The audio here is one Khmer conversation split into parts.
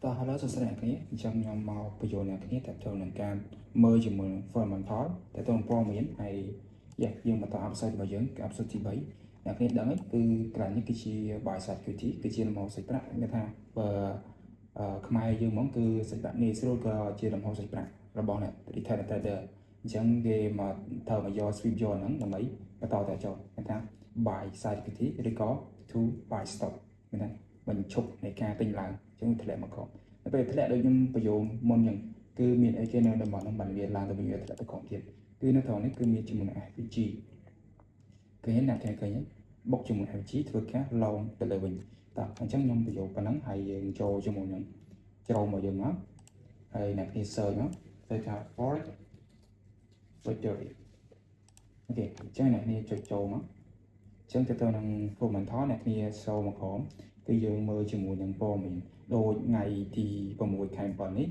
តោះឥឡូវសួស្តីអ្នកគ្នាអញ្ចឹងខ្ញុំមកបញ្យល់អ្នកគ្នាតទៅនឹងការមើលជាមួយនឹង fundamental តទៅនឹងព័ត៌មានហើយយើងបន្ត episode របស់យើងគឺ episode ទី3អ្នកគ្នាដឹងគឺកន្លែងនេះគឺជា buy side equity គឺជាលំហសាច់ប្រាក់គេថាបើខ្មែរយើងហ្មងគឺសាច់ប្រាក់ងាយស្រួលក៏ជាលំហសាច់ប្រាក់របស់អ្នក retail trader អញ្ចឹងគេមកត្រូវមកយក sweep យកហ្នឹងដើម្បីបន្តតែចូលគេថា buy side equity ឬក៏ to buy stop គេថាបញ្ឈប់នៃការទិញឡើងអញ្ចឹងធ្លាក់មកក្រោមនៅពេលធ្លាក់ដូចខ្ញុំបញ្យល់មុនអញ្ចឹងគឺមានអីគេនៅតំបន់ហ្នឹងបានវាឡើងទៅវិញវាធ្លាក់ទៅក្រោមទៀតគឺនៅត្រង់នេះគឺមានជាមួយនឹង FPG ឃើញអ្នកឃើញបុកជាមួយ FPG ធ្វើការឡងទៅលើវិញតោះអញ្ចឹងខ្ញុំបញ្យល់ប៉ុណ្ណឹងហើយយើងចូលជាមួយនឹងជ្រោមមកយើងមកហើយអ្នកគ្នា search មកទៅថា for victory អូខេអញ្ចឹងអ្នកគ្នាចុចចូលមកអញ្ចឹងទៅនឹង fundamental អ្នកគ្នាចូលមកក្រោមគឺយើងមើលជាមួយនឹងព័ត៌មានដូចថ្ងៃទី6ខែ7នេះ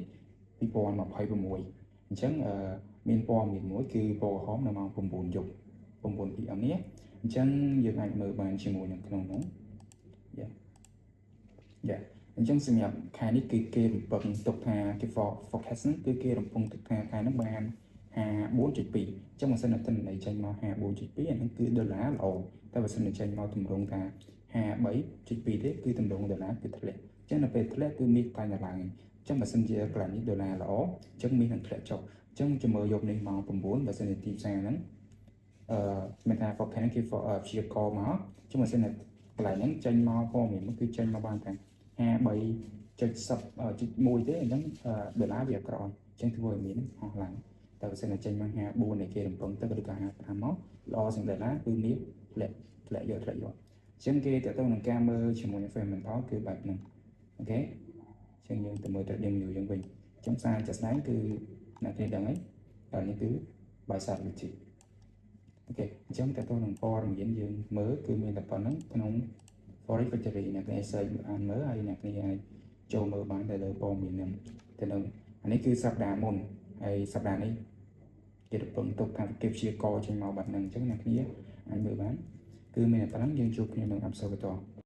2026អញ្ចឹងមានព័ត៌មានមួយគឺពណ៌ក្រហមនៅម៉ោង9យប់9 PM នេះអញ្ចឹងយើងអាចមើលបានជាមួយនឹងក្នុងនោះអញ្ចឹងសម្រាប់ខែនេះគឺគេរំពឹងទុកថាគេ forecast ហ្នឹងគឺគេរំពឹងទុកថាខែហ្នឹងបាន54.2អញ្ចឹងបើសិនតែទិន្នន័យចេញមក54.2អាហ្នឹងគឺដុល្លារល្អតែបើសិនតែចេញមកទម្រង់ថា53.2ទេគឺទម្រង់ដុល្លារគឺធ្លាក់អញ្ចឹងនៅពេលធ្លាក់គឺមានតែឡើងអញ្ចឹងបើសិនជាកន្លែងនេះដុល្លារល្អអញ្ចឹងមាននឹងធ្លាក់ចុះអញ្ចឹងចាំមើលយកនេះម៉ោង9បើសិនជាទីផ្សារហ្នឹងមានថា forecast គេព្យាករណ៍មកអញ្ចឹងបើសិនតែកន្លែងហ្នឹងចេញមកព័ត៌មានគឺចេញមកបានតែ53.1ទេអញ្ចឹងដុល្លារវាក្រអញ្ចឹងធ្វើឲ្យមានអស់ឡើងតែបើសិនតែចេញមក54នៃគេរំពឹងទៅឬក៏55មកល្អជាងដុល្លារគឺមានធ្លាក់យកអញ្ចឹងគេតទៅនឹងការមើលជាមួយនឹង fundamental គឺបែបហ្នឹងអូខេអញ្ចឹងយើងទៅមើល trading view យើងវិញអញ្ចឹងសារចាស់ស្ដែងគឺអ្នកគេដឹងហើយនេះគឺ buy side equity អូខេអញ្ចឹងតទៅនឹងព័ត៌មានយើងមើលគឺមានតែប៉ុណ្្នឹងក្នុង forex victory អ្នកគេ search អានមើលហើយអ្នកគេអាចចូលមើលបានទៅលើព័ត៌មានហ្នឹងទៅនឹងអានេះគឺសប្តាហ៍មុនហើយសប្តាហ៍នេះគេរំពឹងទុកថាគេព្យាករណ៍ចេញមកបែបហ្នឹងអញ្ចឹងអ្នកគ្នាអាចមើលបានគឺមានតែប៉ុណ្្នឹងយើងជួបគ្នានៅ episode បន្ត